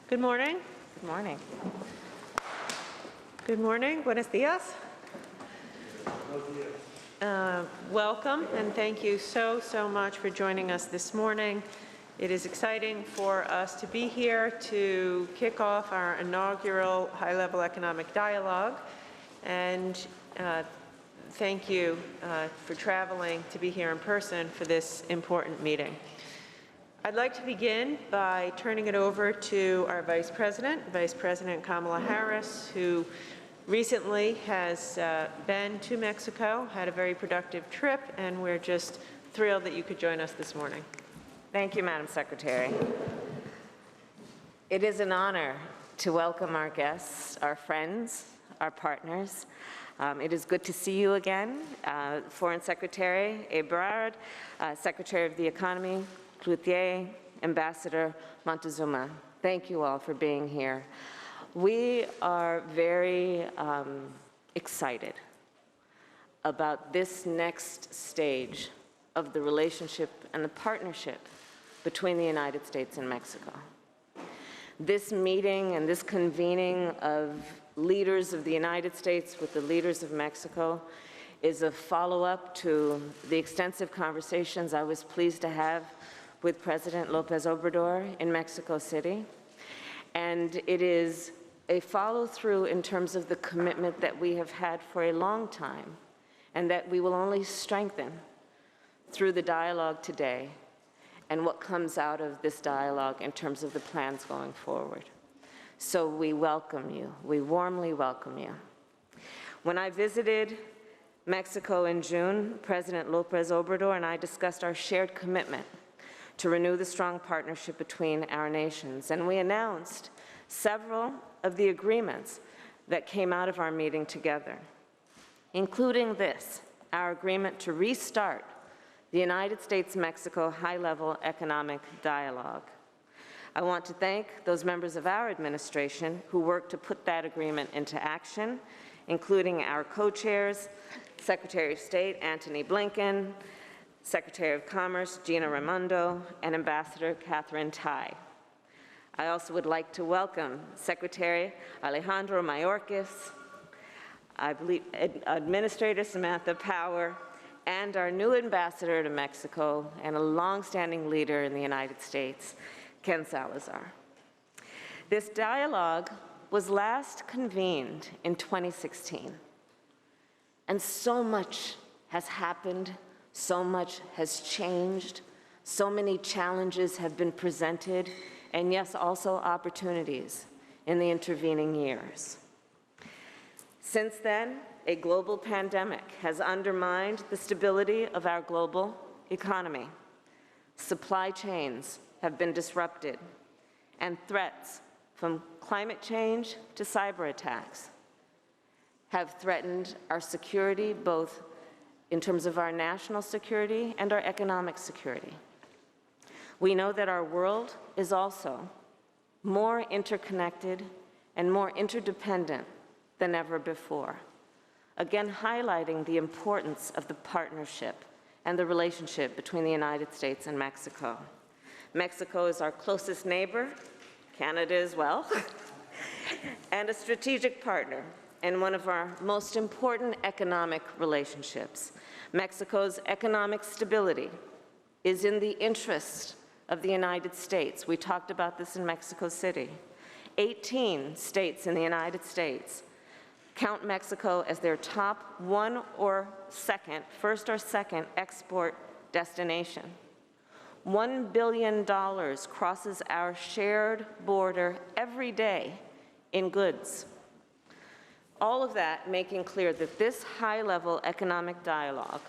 Good morning. Good morning. Good morning. Buenos dias. Welcome, and thank you so much for joining us this morning. It is exciting for us to be here to kick off our inaugural high-level economic dialogue, and thank you for traveling to be here in person for this important meeting. I'd like to begin by turning it over to our Vice President Kamala Harris, who recently has been to Mexico, had a very productive trip, and we're just thrilled that you could join us this morning. Thank you, Madam Secretary. It is an honor to welcome our guests, our friends, our partners. It is good to see you again, Foreign Secretary Ebrard, Secretary of the Economy Clouthier, Ambassador Montezuma. Thank you all for being here. We are very excited about this next stage of the relationship and the partnership between the United States and Mexico. This meeting and this convening of leaders of the United States with the leaders of Mexico is a follow-up to the extensive conversations I was pleased to have with President López Obrador in Mexico City. And it is a follow-through in terms of the commitment that we have had for a long time and that we will only strengthen through the dialogue today and what comes out of this dialogue in terms of the plans going forward. So we welcome you. We warmly welcome you. When I visited Mexico in June, President López Obrador and I discussed our shared commitment to renew the strong partnership between our nations. And we announced several of the agreements that came out of our meeting together, including this, our agreement to restart the United States-Mexico high-level economic dialogue. I want to thank those members of our administration who worked to put that agreement into action, including our co-chairs, Secretary of State Antony Blinken, Secretary of Commerce Gina Raimondo, and Ambassador Katherine Tai. I also would like to welcome Secretary Alejandro Mayorkas, I believe Administrator Samantha Power, and our new ambassador to Mexico and a long-standing leader in the United States, Ken Salazar. This dialogue was last convened in 2016, and so much has happened. So much has changed, so many challenges have been presented, and yes, also opportunities in the intervening years. Since then, a global pandemic has undermined the stability of our global economy. Supply chains have been disrupted, and threats from climate change to cyber attacks have threatened our security, both in terms of our national security and our economic security. We know that our world is also more interconnected and more interdependent than ever before, again highlighting the importance of the partnership and the relationship between the United States and Mexico. Mexico is our closest neighbor, Canada as well, and a strategic partner and one of our most important economic relationships. Mexico's economic stability is in the interest of the United States. We talked about this in Mexico City. 18 states in the United States count Mexico as their top first or second export destination. $1 billion crosses our shared border every day in goods. All of that making clear that this high-level economic dialogue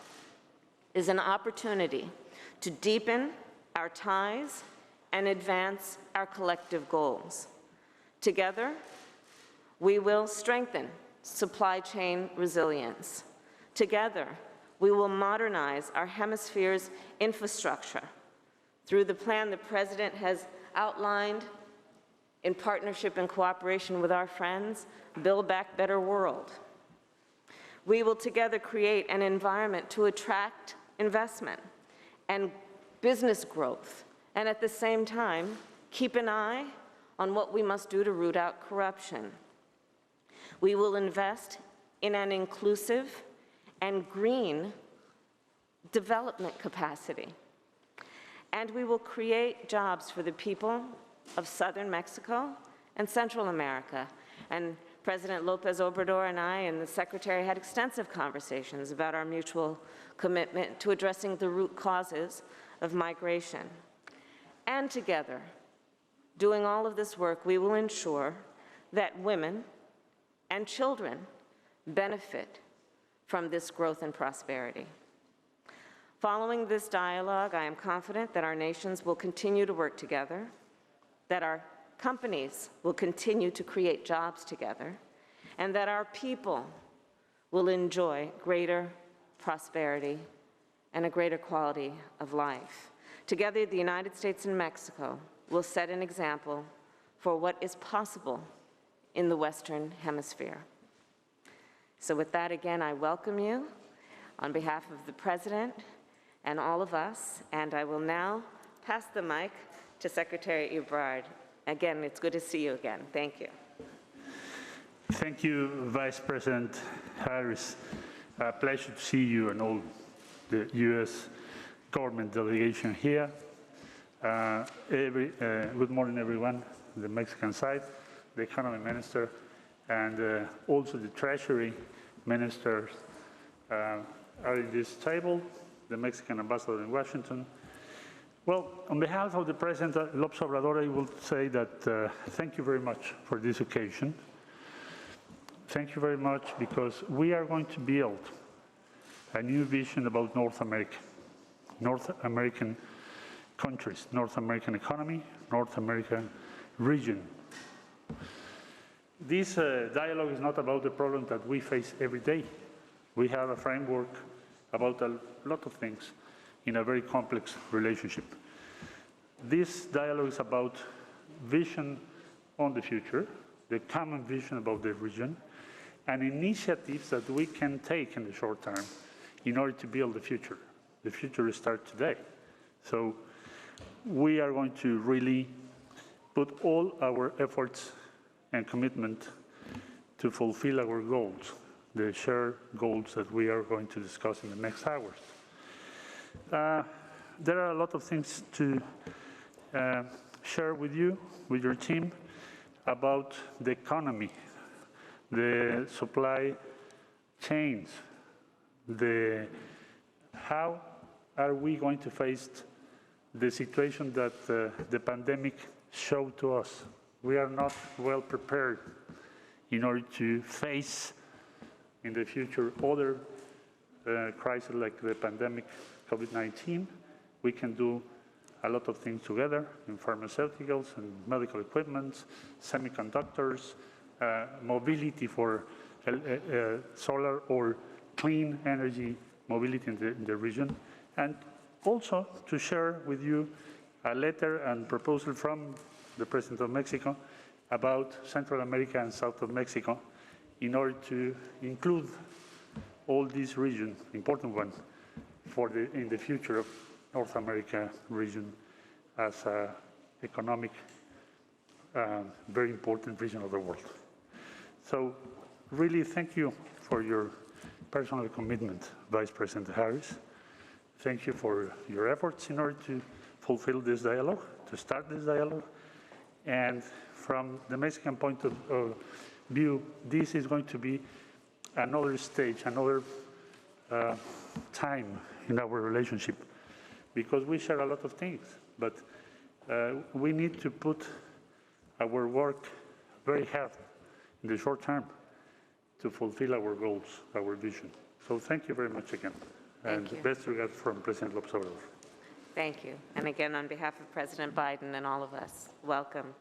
is an opportunity to deepen our ties and advance our collective goals. Together, we will strengthen supply chain resilience. Together, we will modernize our hemisphere's infrastructure through the plan the President has outlined in partnership and cooperation with our friends, Build Back Better World. We will together create an environment to attract investment and business growth, and at the same time, keep an eye on what we must do to root out corruption. We will invest in an inclusive and green development capacity. And we will create jobs for the people of southern Mexico and Central America. And President Lopez Obrador and I and the Secretary had extensive conversations about our mutual commitment to addressing the root causes of migration. And together, doing all of this work, we will ensure that women and children benefit from this growth and prosperity. Following this dialogue, I am confident that our nations will continue to work together, that our companies will continue to create jobs together, and that our people will enjoy greater prosperity and a greater quality of life. Together, the United States and Mexico will set an example for what is possible in the Western Hemisphere. So with that, again, I welcome you on behalf of the President and all of us, and I will now pass the mic to Secretary Ebrard. Again, it's good to see you again. Thank you. Thank you, Vice President Harris. A pleasure to see you and all the U.S. government delegation here. Good morning, everyone, the Mexican side, the Economy Minister, and also the Treasury Ministers are at this table, the Mexican ambassador in Washington. Well, on behalf of the President López Obrador, I will say that thank you very much for this occasion. Thank you very much because we are going to build a new vision about North America, North American countries, North American economy, North American region. This dialogue is not about the problem that we face every day. We have a framework about a lot of things in a very complex relationship. This dialogue is about vision on the future, the common vision about the region, and initiatives that we can take in the short term in order to build the future. The future starts today. So we are going to really put all our efforts and commitment to fulfill our goals, the shared goals that we are going to discuss in the next hours. There are a lot of things to share with you, with your team, about the economy, the supply chains, how are we going to face the situation that the pandemic showed to us. We are not well prepared in order to face in the future other crises like the pandemic, COVID-19. We can do a lot of things together in pharmaceuticals and medical equipment, semiconductors, mobility for solar or clean energy mobility in the region, and also to share with you a letter and proposal from the President of Mexico about Central America and South of Mexico in order to include all these regions, important ones, in the future of North America region as an economic, very important region of the world. So really thank you for your personal commitment, Vice President Harris. Thank you for your efforts in order to fulfill this dialogue, to start this dialogue. And from the Mexican point of view, this is going to be another stage, another time in our relationship, because we share a lot of things, but we need to put our work very hard in the short term to fulfill our goals, our vision. So thank you very much again. And best regards from President López Obrador. Thank you. And again, on behalf of President Biden and all of us, welcome.